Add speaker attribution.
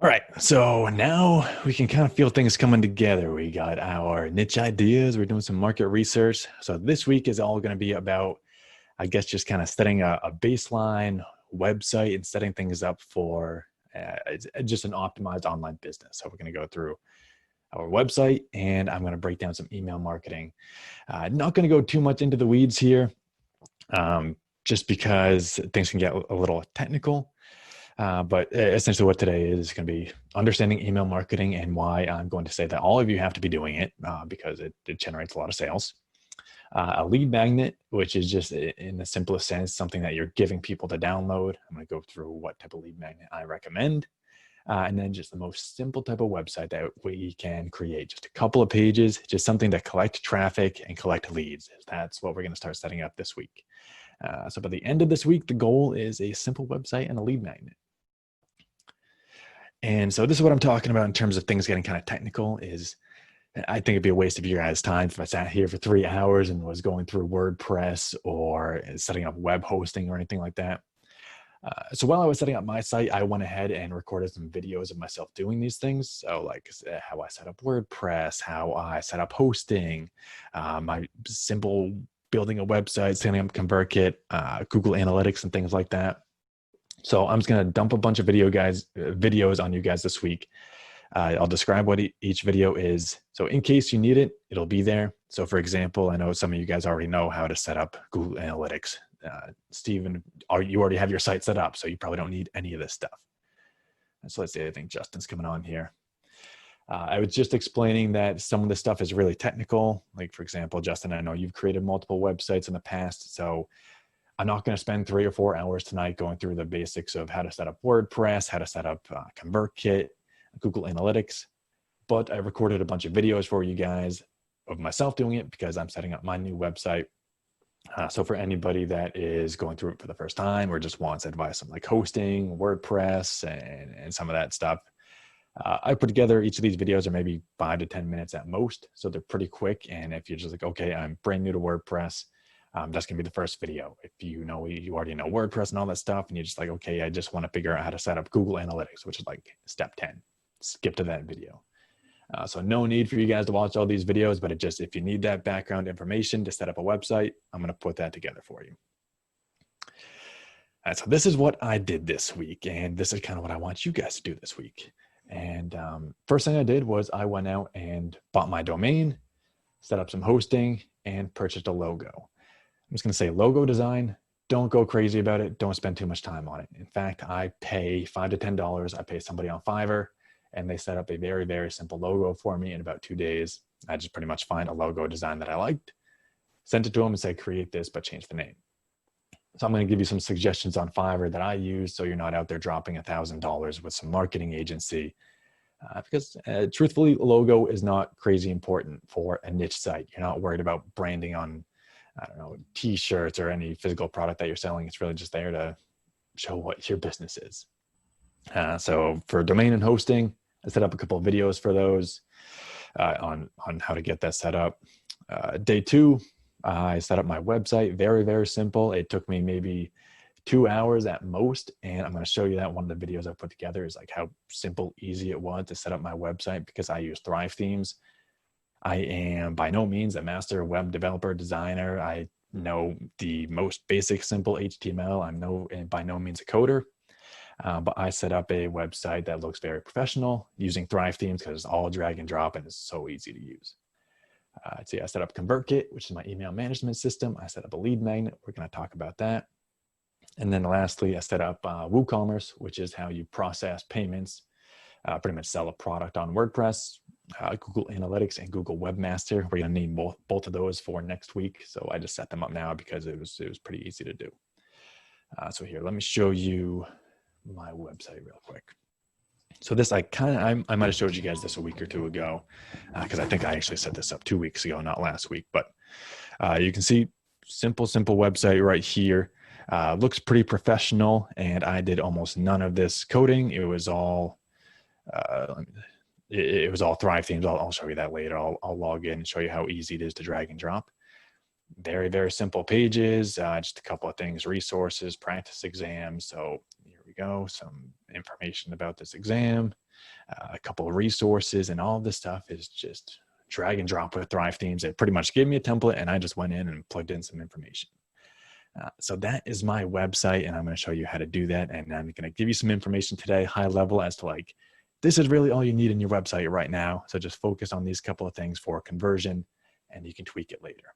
Speaker 1: All right, so now we can kind of feel things coming together. We got our niche ideas. We're doing some market research. So this week is all going to be about, I guess, just kind of setting a baseline website and setting things up for just an optimized online business. So we're going to go through our website and I'm going to break down some email marketing. Not going to go too much into the weeds here, just because things can get a little technical. But essentially, what today is going to be understanding email marketing and why I'm going to say that all of you have to be doing it because it generates a lot of sales. A lead magnet, which is just in the simplest sense, something that you're giving people to download. I'm going to go through what type of lead magnet I recommend. And then just the most simple type of website that we can create. Just a couple of pages, just something to collect traffic and collect leads. That's what we're going to start setting up this week. So by the end of this week, the goal is a simple website and a lead magnet. And so this is what I'm talking about in terms of things getting kind of technical is I think it'd be a waste of your guys' time if I sat here for 3 hours and was going through WordPress or setting up web hosting or anything like that. So while I was setting up my site, I went ahead and recorded some videos of myself doing these things. So like how I set up WordPress, how I set up hosting, my simple building a website, setting up ConvertKit, Google Analytics and things like that. So I'm just going to dump a bunch of videos on you guys this week. I'll describe what each video is. So in case you need it, it'll be there. So for example, I know some of you guys already know how to set up Google Analytics. Steven, you already have your site set up, so you probably don't need any of this stuff. And so let's see, I think Justin's coming on here. I was just explaining that some of this stuff is really technical. Like for example, Justin, I know you've created multiple websites in the past, so I'm not going to spend 3 or 4 hours tonight going through the basics of how to set up WordPress, how to set up ConvertKit, Google Analytics, but I recorded a bunch of videos for you guys of myself doing it because I'm setting up my new website. So for anybody that is going through it for the first time or just wants advice on like hosting, WordPress, and some of that stuff, I put together each of these videos are maybe 5 to 10 minutes at most. So they're pretty quick. And if you're just like, okay, I'm brand new to WordPress, that's going to be the first video. If you already know WordPress and all that stuff, and you're just like, okay, I just want to figure out how to set up Google Analytics, which is like step 10. Skip to that video. So no need for you guys to watch all these videos, but if you need that background information to set up a website, I'm going to put that together for you. So this is what I did this week, and this is kind of what I want you guys to do this week. And first thing I did was I went out and bought my domain, set up some hosting, and purchased a logo. I'm just going to say logo design. Don't go crazy about it. Don't spend too much time on it. In fact, I pay $5 to $10. I pay somebody on Fiverr, and they set up a very, very simple logo for me in about 2 days. I just pretty much find a logo design that I liked, sent it to them and said, create this, but change the name. So I'm going to give you some suggestions on Fiverr that I use so you're not out there dropping $1,000 with some marketing agency. Because truthfully, logo is not crazy important for a niche site. You're not worried about branding on, I don't know, t-shirts or any physical product that you're selling. It's really just there to show what your business is. So for domain and hosting, I set up a couple of videos for those on how to get that set up. Day 2, I set up my website. Very, very simple. It took me maybe 2 hours at most. And I'm going to show you that one of the videos I put together is like how simple, easy it was to set up my website because I use Thrive Themes. I am by no means a master web developer designer. I know the most basic, simple HTML. I'm by no means a coder. But I set up a website that looks very professional using Thrive Themes because it's all drag and drop and it's so easy to use. See, I set up ConvertKit, which is my email management system. I set up a lead magnet. We're going to talk about that. And then lastly, I set up WooCommerce, which is how you process payments, pretty much sell a product on WordPress, Google Analytics, and Google Webmaster. We're going to need both of those for next week. So I just set them up now because it was pretty easy to do. So here, let me show you my website real quick. So this I might have showed you guys this a week or two ago because I think I actually set this up 2 weeks ago, not last week. But you can see simple website right here. Looks pretty professional, and I did almost none of this coding. It was all Thrive Themes. I'll show you that later. I'll log in and show you how easy it is to drag and drop. Very, very simple pages. Just a couple of things: resources, practice exams. So here we go. Some information about this exam, a couple of resources, and all this stuff is just drag and drop with Thrive Themes. It pretty much gave me a template and I just went in and plugged in some information. So that is my website, and I'm going to show you how to do that. And I'm going to give you some information today, high level, as to like, this is really all you need in your website right now. So just focus on these couple of things for conversion, and you can tweak it later.